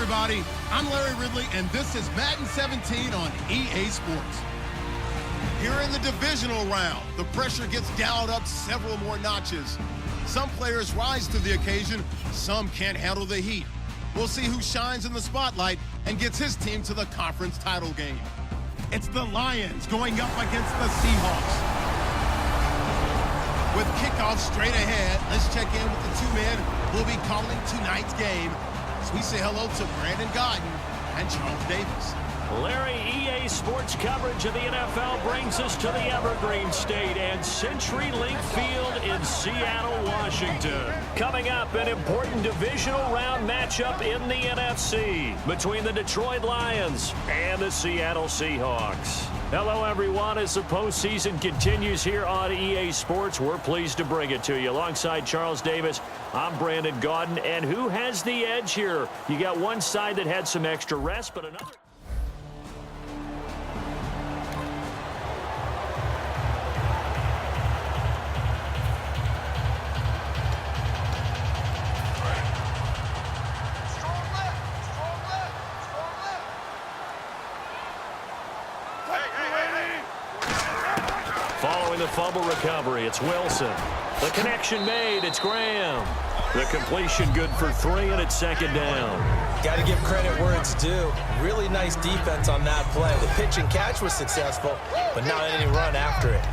everybody. I'm Larry Ridley, and this is Madden 17 on EA Sports. Here in the divisional round, the pressure gets dialed up several more notches. Some players rise to the occasion, some can't handle the heat. We'll see who shines in the spotlight and gets his team to the conference title game. It's the Lions going up against the Seahawks. With kickoff straight ahead, let's check in with the two men who'll be calling tonight's game. So we say hello to Brandon Godden and Charles Davis. Larry, EA Sports coverage of the NFL brings us to the Evergreen State and CenturyLink Field in Seattle, Washington. Coming up, an important divisional round matchup in the NFC between the Detroit Lions and the Seattle Seahawks. Hello, everyone. As the postseason continues here on EA Sports, we're pleased to bring it to you. Alongside Charles Davis, I'm Brandon Gaudin. And who has the edge here? You got one side that had some extra rest, but another... Following the fumble recovery, it's Wilson. The connection made, it's Graham. The completion good for 3, and it's second down. Got to give credit where it's due. Really nice defense on that play. The pitch and catch was successful, but not any run after it.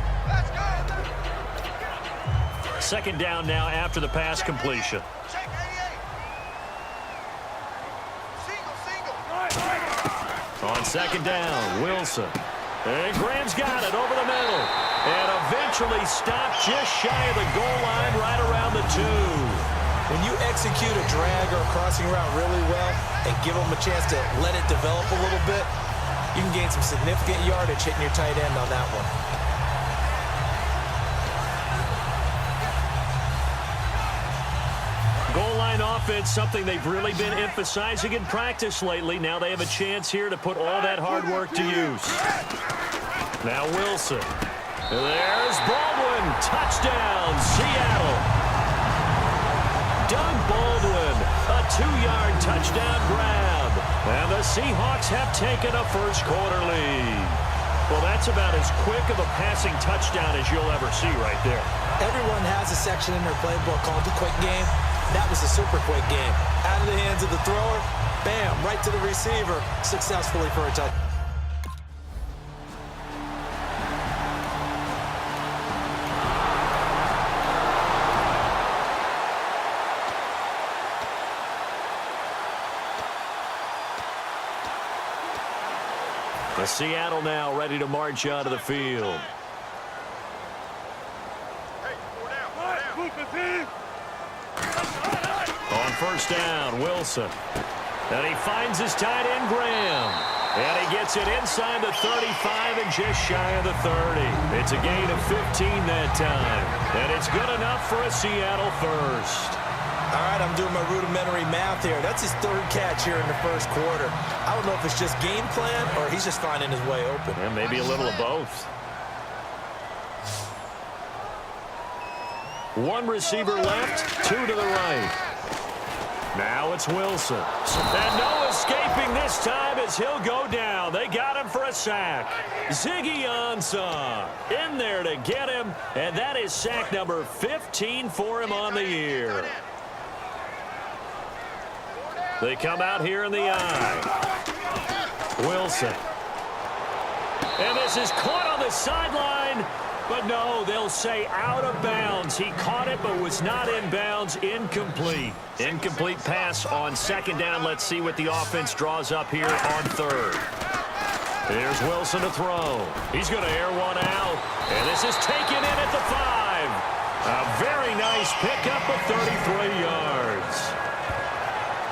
Second down now after the pass completion. On second down, Wilson. And Graham's got it over the middle. And eventually stopped just shy of the goal line right around the 2. When you execute a drag or a crossing route really well and give them a chance to let it develop a little bit, you can gain some significant yardage hitting your tight end on that one. Goal line offense, something they've really been emphasizing in practice lately. Now they have a chance here to put all that hard work to use. Now Wilson. There's Baldwin. Touchdown, Seattle. Doug Baldwin, a 2-yard touchdown grab. And the Seahawks have taken a first-quarter lead. Well, that's about as quick of a passing touchdown as you'll ever see right there. Everyone has a section in their playbook called the quick game. That was a super quick game. Out of the hands of the thrower, bam, right to the receiver, successfully for a touchdown. The Seattle now ready to march out of the field. On first down, Wilson. And he finds his tight end, Graham. And he gets it inside the 35 and just shy of the 30. It's a gain of 15 that time. And it's good enough for a Seattle first. All right, I'm doing my rudimentary math here. That's his 3rd catch here in the first quarter. I don't know if it's just game plan or he's just finding his way open. And maybe a little of both. One receiver left, 2 to the right. Now it's Wilson. And no escaping this time as he'll go down. They got him for a sack. Ziggy Ansah in there to get him. And that is sack number 15 for him on the year. They come out here in the eye. Wilson. And this is caught on the sideline. But no, they'll say out of bounds. He caught it but was not in bounds. Incomplete. Incomplete pass on second down. Let's see what the offense draws up here on 3rd. Here's Wilson to throw. He's going to air one out. And this is taken in at the 5. A very nice pickup of 33 yards.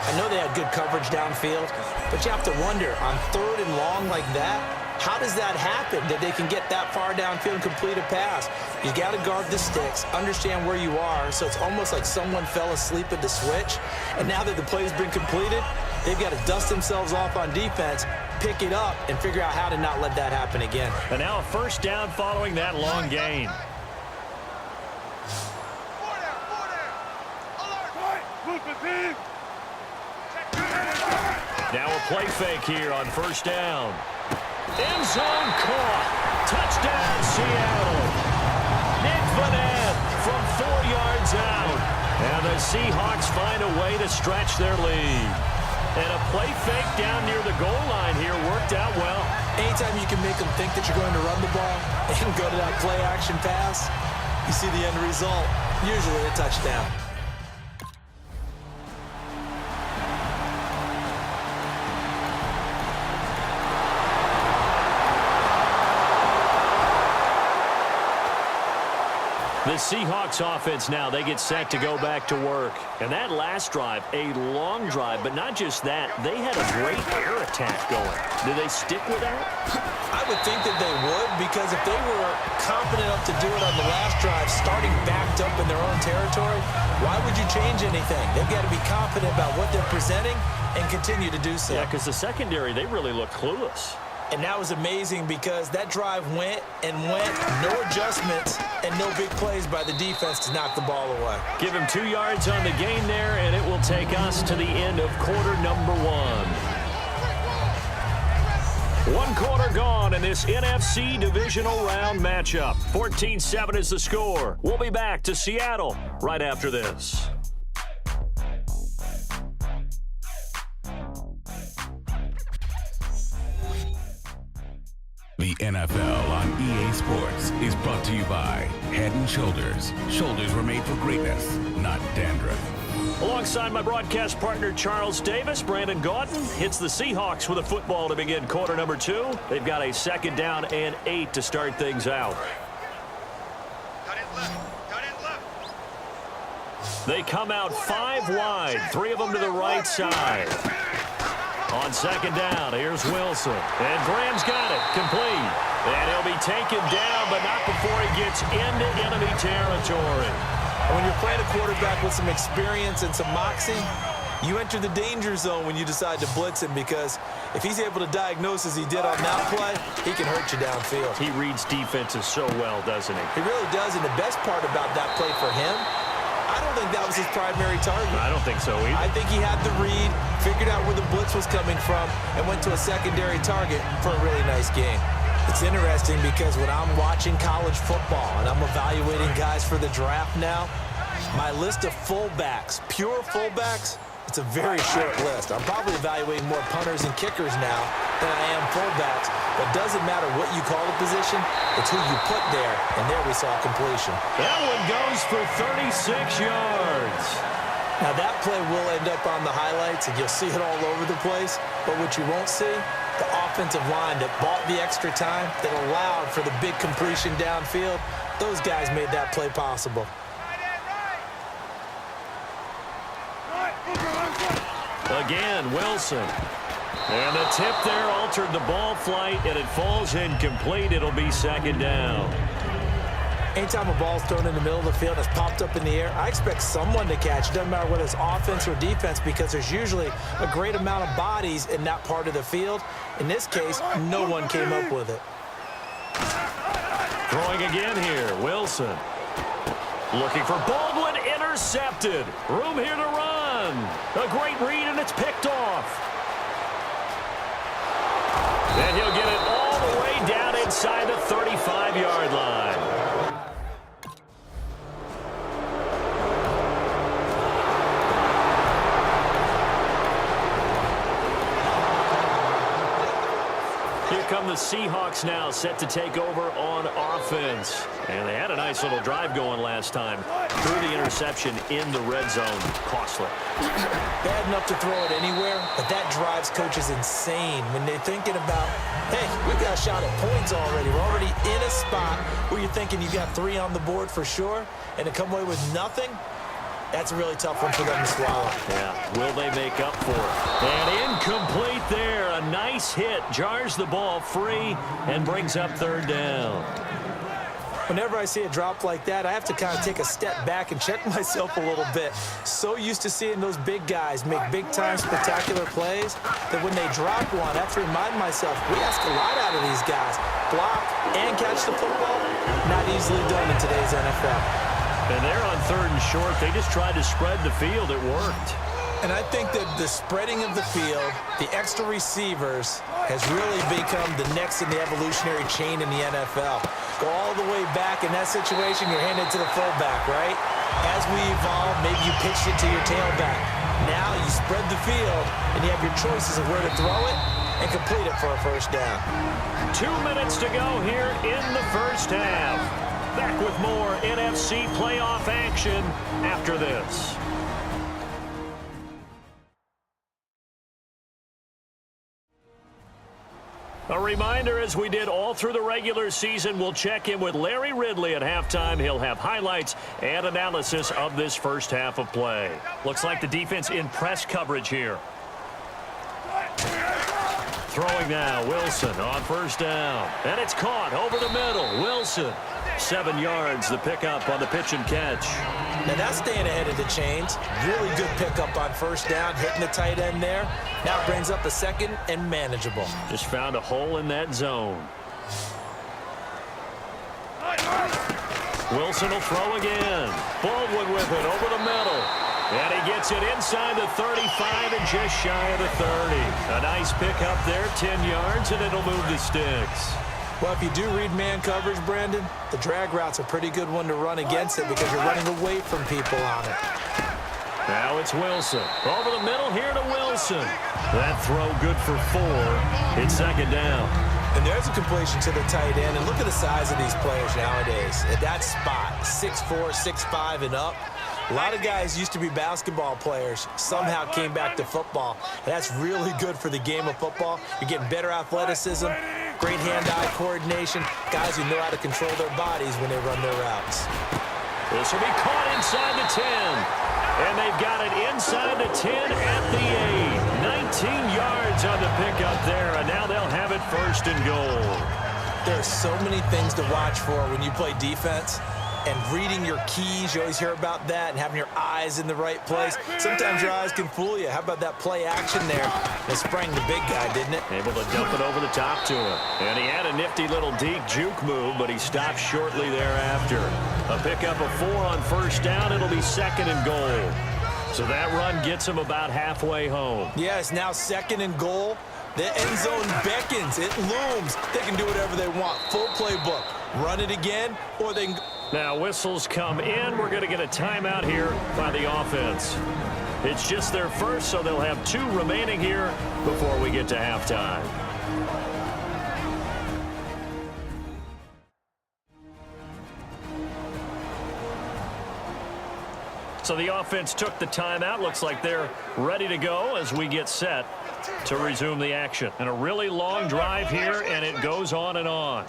I know they had good coverage downfield, but you have to wonder, on 3rd and long like that, how does that happen that they can get that far downfield and complete a pass? You got to guard the sticks, understand where you are, so it's almost like someone fell asleep at the switch, and now that the play's been completed, they've got to dust themselves off on defense, pick it up, and figure out how to not let that happen again. And now a first down following that long gain. Now a play fake here on first down. End zone caught. Touchdown, Seattle. Nick Vanette from 4 yards out. And the Seahawks find a way to stretch their lead. And a play fake down near the goal line here worked out well. Anytime you can make them think that you're going to run the ball and go to that play action pass, you see the end result, usually a touchdown. The Seahawks offense now, they get set to go back to work. And that last drive, a long drive, but not just that, they had a great air attack going. Do they stick with that? I would think that they would, because if they were confident enough to do it on the last drive, starting backed up in their own territory, why would you change anything? They've got to be confident about what they're presenting and continue to do so. Yeah, because the secondary, they really look clueless. And that was amazing because that drive went and went, no adjustments and no big plays by the defense to knock the ball away. Give him 2 yards on the gain there, and it will take us to the end of quarter number 1. 1 quarter gone in this NFC Divisional Round matchup. 14-7 is the score. We'll be back to Seattle right after this. The NFL on EA Sports is brought to you by Head & Shoulders. Shoulders were made for greatness, not dandruff. Alongside my broadcast partner, Charles Davis, Brandon Gaudin hits the Seahawks with a football to begin quarter number 2. They've got a second down and 8 to start things out. They come out 5 wide, 3 of them to the right side. On second down, here's Wilson. And Graham's got it, complete. And he'll be taken down, but not before he gets into enemy territory. And when you're playing a quarterback with some experience and some moxie, you enter the danger zone when you decide to blitz him, because if he's able to diagnose as he did on that play, he can hurt you downfield. He reads defenses so well, doesn't he? He really does, and the best part about that play for him, I don't think that was his primary target. I don't think so either. I think he had the read, figured out where the blitz was coming from, and went to a secondary target for a really nice game. It's interesting because when I'm watching college football and I'm evaluating guys for the draft now, my list of fullbacks, pure fullbacks, it's a very short list. I'm probably evaluating more punters and kickers now than I am fullbacks. But it doesn't matter what you call the position, it's who you put there. And there we saw completion. That one goes for 36 yards. Now that play will end up on the highlights, and you'll see it all over the place. But what you won't see, the offensive line that bought the extra time, that allowed for the big completion downfield, those guys made that play possible. Again, Wilson. And the tip there altered the ball flight, and it falls incomplete. It'll be second down. Anytime a ball's thrown in the middle of the field, it's popped up in the air, I expect someone to catch. It doesn't matter whether it's offense or defense, because there's usually a great amount of bodies in that part of the field. In this case, no one came up with it. Throwing again here, Wilson. Looking for Baldwin, intercepted. Room here to run. A great read, and it's picked off. And he'll get it all the way down inside the 35-yard line. Here come the Seahawks now, set to take over on offense. And they had a nice little drive going last time. Threw the interception in the red zone. Costly. Bad enough to throw it anywhere, but that drives coaches insane when they're thinking about, hey, we've got a shot at points already. We're already in a spot where you're thinking you got 3 on the board for sure, and to come away with nothing, that's a really tough one for them to swallow. Yeah, will they make up for it? And incomplete there. A nice hit. Jars the ball free and brings up third down. Whenever I see a drop like that, I have to kind of take a step back and check myself a little bit. So used to seeing those big guys make big-time spectacular plays that when they drop one, I have to remind myself, we ask a lot out of these guys. Block and catch the football, not easily done in today's NFL. And they're on third and short. They just tried to spread the field. It worked. And I think that the spreading of the field, the extra receivers, has really become the next in the evolutionary chain in the NFL. Go all the way back in that situation, you're handed to the fullback, right? As we evolve, maybe you pitched it to your tailback. Now you spread the field, and you have your choices of where to throw it and complete it for a first down. 2 minutes to go here in the first half. Back with more NFC playoff action after this. A reminder, as we did all through the regular season, we'll check in with Larry Ridley at halftime. He'll have highlights and analysis of this first half of play. Looks like the defense in press coverage here. Throwing now, Wilson on first down. And it's caught over the middle. Wilson, 7 yards, the pickup on the pitch and catch. Now that's staying ahead of the chains. Really good pickup on first down, hitting the tight end there. Now brings up a second and manageable. Just found a hole in that zone. Wilson will throw again. Baldwin with it over the middle. And he gets it inside the 35 and just shy of the 30. A nice pickup there, 10 yards, and it'll move the sticks. Well, if you do read man coverage, Brandon, the drag route's a pretty good one to run against it because you're running away from people on it. Now it's Wilson. Over the middle here to Wilson. That throw good for 4. It's second down. And there's a completion to the tight end. And look at the size of these players nowadays. At that spot, 6'4", 6'5", and up. A lot of guys used to be basketball players, somehow came back to football. And that's really good for the game of football. You're getting better athleticism, great hand-eye coordination, guys who know how to control their bodies when they run their routes. This will be caught inside the 10. And they've got it inside the 10 at the 8. 19 yards on the pickup there, and now they'll have it first and goal. There are so many things to watch for when you play defense. And reading your keys, you always hear about that, and having your eyes in the right place. Sometimes your eyes can fool you. How about that play action there? It sprang the big guy, didn't it? Able to dump it over the top to him. And he had a nifty little deep juke move, but he stopped shortly thereafter. A pickup of 4 on first down. It'll be second and goal. So that run gets him about halfway home. Yeah, it's now second and goal. The end zone beckons. It looms. They can do whatever they want. Full playbook. Run it again, or they can... Now whistles come in. We're going to get a timeout here by the offense. It's just their first, so they'll have 2 remaining here before we get to halftime. So the offense took the timeout. Looks like they're ready to go as we get set to resume the action. And a really long drive here, and it goes on and on.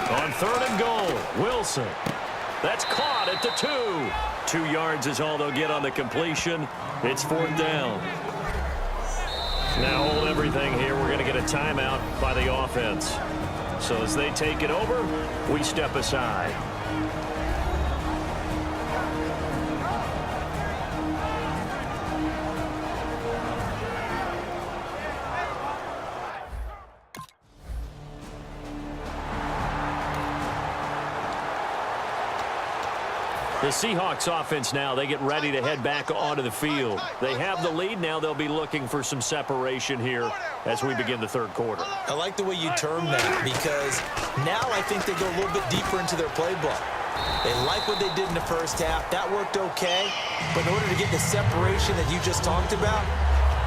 On third and goal, Wilson. That's caught at the 2. 2 yards is all they'll get on the completion. It's fourth down. Now hold everything here. We're going to get a timeout by the offense. So as they take it over, we step aside. The Seahawks offense now, they get ready to head back onto the field. They have the lead. Now they'll be looking for some separation here as we begin the third quarter. I like the way you term that because now I think they go a little bit deeper into their playbook. They like what they did in the first half. That worked okay. But in order to get the separation that you just talked about,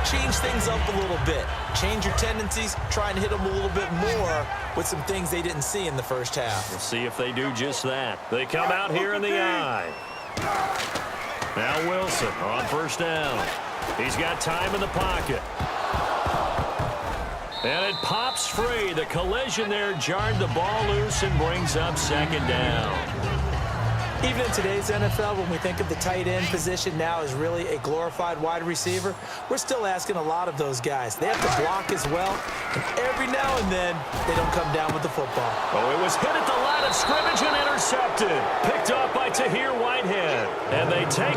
change things up a little bit. Change your tendencies. Try and hit them a little bit more with some things they didn't see in the first half. We'll see if they do just that. They come out here in the eye. Now Wilson on first down. He's got time in the pocket. And it pops free. The collision there jarred the ball loose and brings up second down. Even in today's NFL, when we think of the tight end position now as really a glorified wide receiver, we're still asking a lot of those guys. They have to block as well, and every now and then, they don't come down with the football. Oh, it was hit at the line of scrimmage and intercepted. Picked off by Tahir Whitehead. And they take...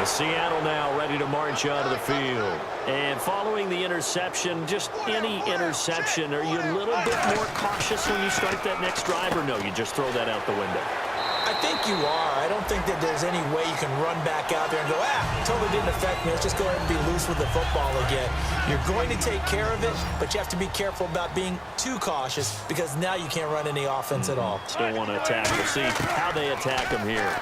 Seattle now ready to march onto the field. And following the interception, just any interception, are you a little bit more cautious when you start that next drive, or no, you just throw that out the window? I think you are. I don't think that there's any way you can run back out there and go, totally didn't affect me. Let's just go ahead and be loose with the football again. You're going to take care of it, but you have to be careful about being too cautious because now you can't run any offense at all. Still want to attack. We'll see how they attack him here.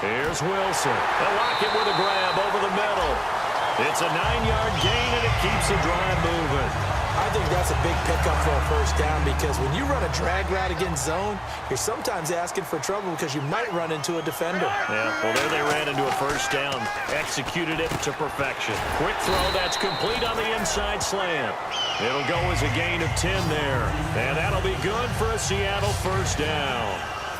Here's Wilson. They'll lock it with a grab over the middle. It's a 9-yard gain, and it keeps the drive moving. I think that's a big pickup for a first down because when you run a drag route against zone, you're sometimes asking for trouble because you might run into a defender. Yeah, well, there they ran into a first down. Executed it to perfection. Quick throw, that's complete on the inside slant. It'll go as a gain of 10 there. And that'll be good for a Seattle first down.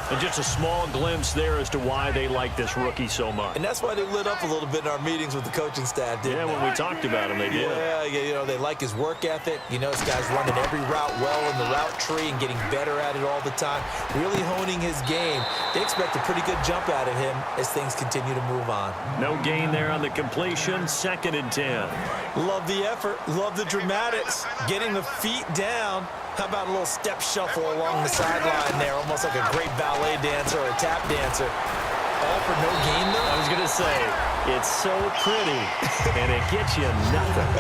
And just a small glimpse there as to why they like this rookie so much. And that's why they lit up a little bit in our meetings with the coaching staff, didn't they? When we talked about him, they did. Yeah, you know, they like his work ethic. You know, this guy's running every route well in the route tree and getting better at it all the time, really honing his game. They expect a pretty good jump out of him as things continue to move on. No gain there on the completion, 2nd and 10. Love the effort, love the dramatics, getting the feet down. How about a little step shuffle along the sideline there, almost like a great ballet dancer or a tap dancer. All for no gain, though? I was going to say, it's so pretty, and it gets you nothing.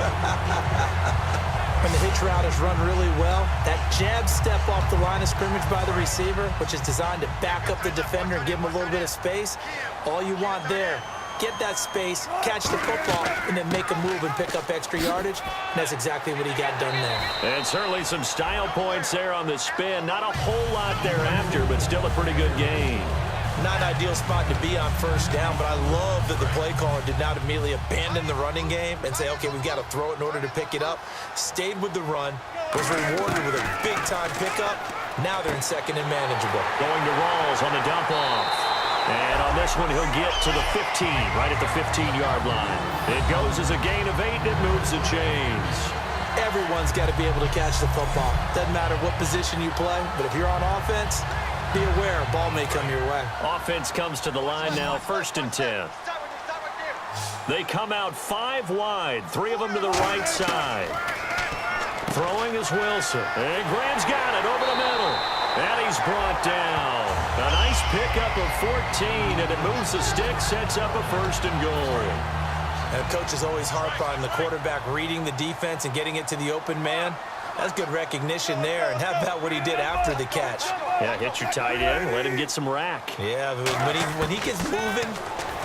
When the hitch route is run really well, that jab step off the line of scrimmage by the receiver, which is designed to back up the defender and give him a little bit of space, all you want there. Get that space, catch the football, and then make a move and pick up extra yardage. And that's exactly what he got done there. And certainly some style points there on the spin. Not a whole lot thereafter, but still a pretty good game. Not an ideal spot to be on first down, but I love that the play caller did not immediately abandon the running game and say, okay, we've got to throw it in order to pick it up. Stayed with the run, was rewarded with a big-time pickup. Now they're in 2nd and manageable. Going to Rawls on the dump-off. And on this one, he'll get to the 15, right at the 15-yard line. It goes as a gain of 8, and it moves the chains. Everyone's got to be able to catch the football. Doesn't matter what position you play, but if you're on offense, be aware a ball may come your way. Offense comes to the line now, 1st and 10. They come out 5 wide, 3 of them to the right side. Throwing is Wilson. And Graham's got it over the middle. And he's brought down. A nice pickup of 14, and it moves the stick, sets up a 1st and goal. And coaches always harp on the quarterback reading the defense and getting it to the open man. That's good recognition there. And how about what he did after the catch? Yeah, hit your tight end, let him get some rack. Yeah, when he gets moving,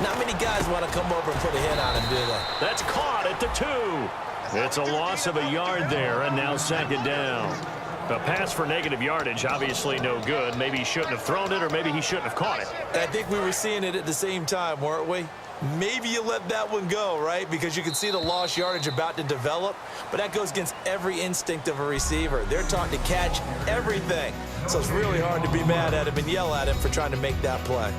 not many guys want to come over and put a hit on him, do they? That's caught at the 2. It's a loss of a yard there, and now 2nd down. A pass for negative yardage, obviously no good. Maybe he shouldn't have thrown it, or maybe he shouldn't have caught it. I think we were seeing it at the same time, weren't we? Maybe you let that one go, right? Because you can see the lost yardage about to develop. But that goes against every instinct of a receiver. They're taught to catch everything. So it's really hard to be mad at him and yell at him for trying to make that play.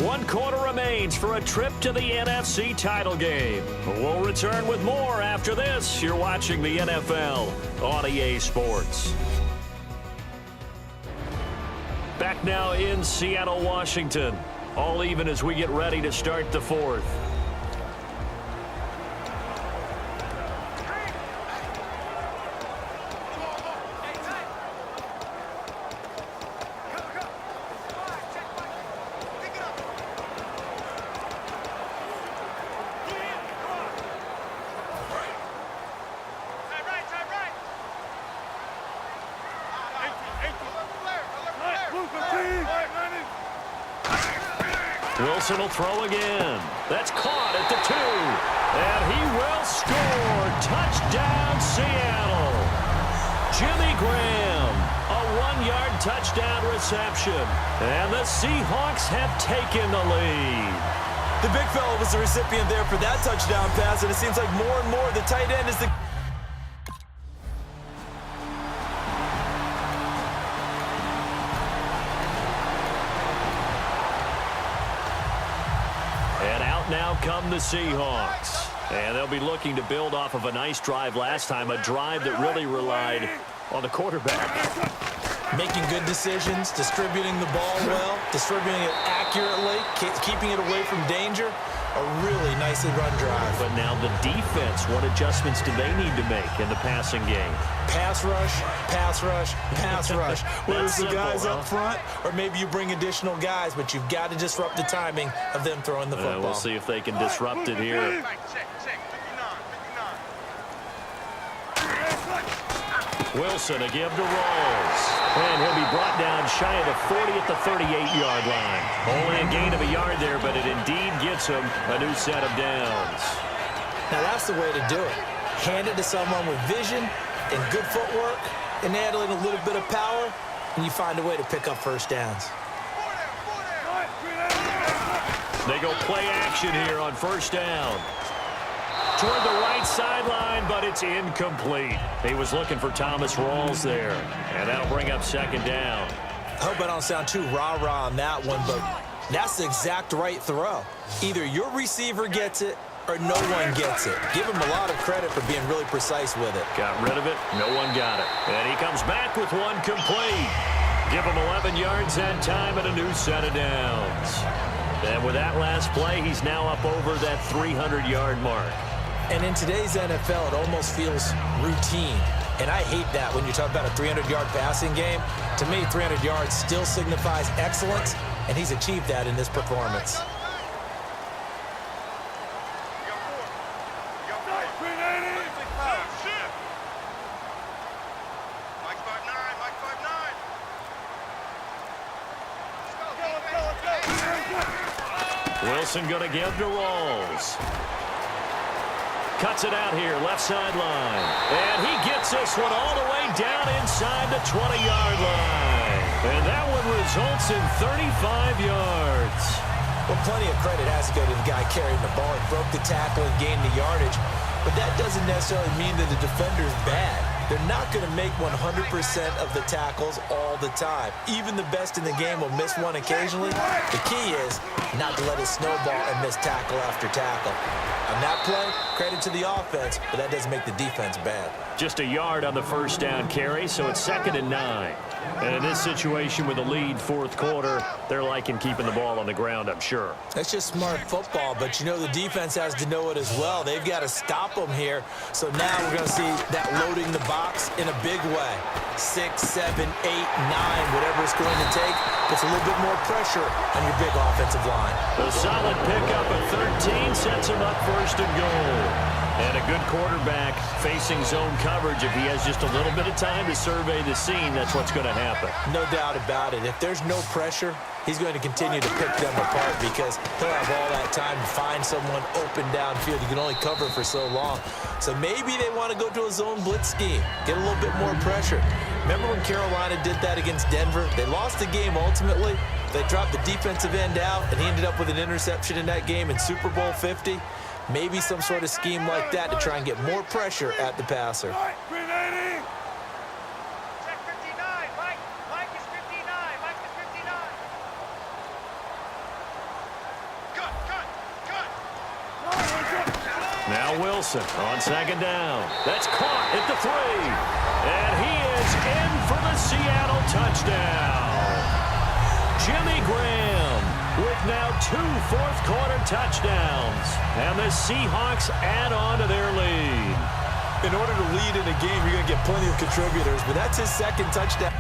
1 quarter remains for a trip to the NFC title game. We'll return with more after this. You're watching the NFL on EA Sports. Back now in Seattle, Washington. All even as we get ready to start the 4th. Wilson will throw again. That's caught at the 2. And he will score. Touchdown, Seattle. Jimmy Graham, a 1-yard touchdown reception. And the Seahawks have taken the lead. The big fella was the recipient there for that touchdown pass, and it seems like more and more the tight end is the... Now come the Seahawks. And they'll be looking to build off of a nice drive last time, a drive that really relied on the quarterback. Making good decisions, distributing the ball well, distributing it accurately, keeping it away from danger. a really nicely run drive. But now the defense, what adjustments do they need to make in the passing game? Pass rush, pass rush, pass rush. Whether it's the guys up front or maybe you bring additional guys, but you've got to disrupt the timing of them throwing the football. We'll see if they can disrupt it here. Wilson a give to Rolls. And he'll be brought down shy of the 40 at the 38-yard line. Only a gain of a yard there, but it indeed gets him a new set of downs. Now that's the way to do it. Hand it to someone with vision and good footwork and add in a little bit of power, and you find a way to pick up first downs. They go play action here on first down. Toward the right sideline, but it's incomplete. He was looking for Thomas Rawls there, and that'll bring up second down. I hope I don't sound too rah-rah on that one, but that's the exact right throw. Either your receiver gets it or no one gets it. Give him a lot of credit for being really precise with it. Got rid of it. No one got it. And he comes back with one complete. Give him 11 yards that time and a new set of downs. And with that last play, he's now up over that 300-yard mark. And in today's NFL, it almost feels routine. And I hate that when you talk about a 300-yard passing game. To me, 300 yards still signifies excellence, and he's achieved that in this performance. Wilson going to give to Rawls. Cuts it out here, left sideline. And he gets this one all the way down inside the 20-yard line. And that one results in 35 yards. Well, plenty of credit has to go to the guy carrying the ball. He broke the tackle and gained the yardage. But that doesn't necessarily mean that the defender's bad. They're not going to make 100% of the tackles all the time. Even the best in the game will miss one occasionally. The key is not to let it snowball and miss tackle after tackle. On that play, credit to the offense, but that doesn't make the defense bad. Just a yard on the first down carry, so it's 2nd and 9. And in this situation with a lead fourth quarter, they're liking keeping the ball on the ground, I'm sure. That's just smart football, but you know the defense has to know it as well. They've got to stop them here. So now we're going to see that loading the box in a big way. 6, 7, 8, 9, whatever it's going to take, puts a little bit more pressure on your big offensive line. The solid pickup at 13 sets him up first and goal. And a good quarterback facing zone coverage. If he has just a little bit of time to survey the scene, that's what's going to happen. No doubt about it. If there's no pressure, he's going to continue to pick them apart because he'll have all that time to find someone open downfield. You can only cover for so long. So maybe they want to go to a zone blitz scheme, get a little bit more pressure. Remember when Carolina did that against Denver? They lost the game ultimately. They dropped the defensive end out, and he ended up with an interception in that game in Super Bowl 50. Maybe some sort of scheme like that to try and get more pressure at the passer. Check 59. Mike is 59. Mike is 59. Cut. Now Wilson on second down. That's caught at the 3. And he is in for the Seattle touchdown. Jimmy Graham with now 2 fourth-quarter touchdowns. And the Seahawks add on to their lead. In order to lead in a game, you're going to get plenty of contributors, but that's his 2nd touchdown.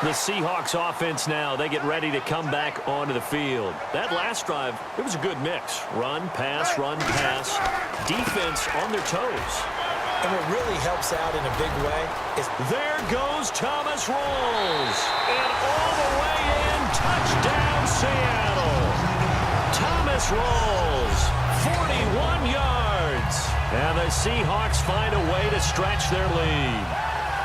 The Seahawks offense now, they get ready to come back onto the field. That last drive, it was a good mix. Run, pass, defense on their toes. And what really helps out in a big way is there goes Thomas Rawls. And all the way in, touchdown Seattle. Thomas Rawls, 41 yards. And the Seahawks find a way to stretch their lead.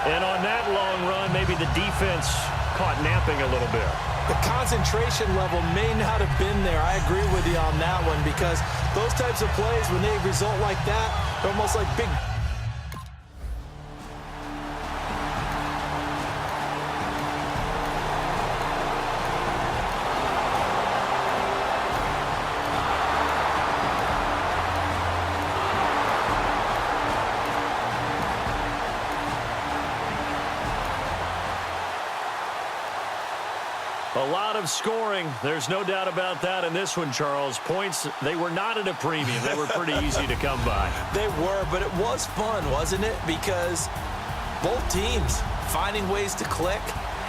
And on that long run, maybe the defense caught napping a little bit. The concentration level may not have been there. I agree with you on that one because those types of plays, when they result like that, they're almost like big. A lot of scoring. There's no doubt about that in this one, Charles. Points, they were not at a premium. They were pretty easy to come by. They were, but it was fun, wasn't it? Because both teams finding ways to click.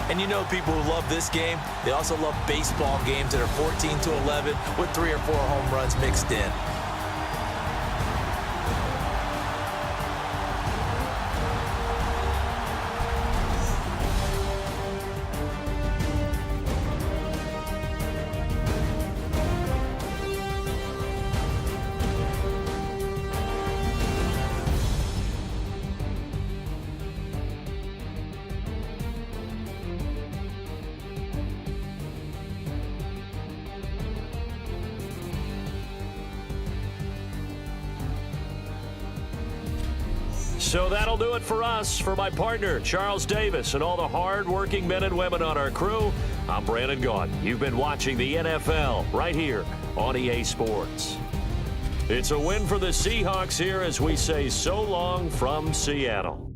And you know people who love this game, they also love baseball games that are 14-11 with 3 or 4 home runs mixed in. So that'll do it for us. For my partner, Charles Davis, and all the hard-working men and women on our crew, I'm Brandon Gaudin. You've been watching the NFL right here on EA Sports. It's a win for the Seahawks here as we say so long from Seattle.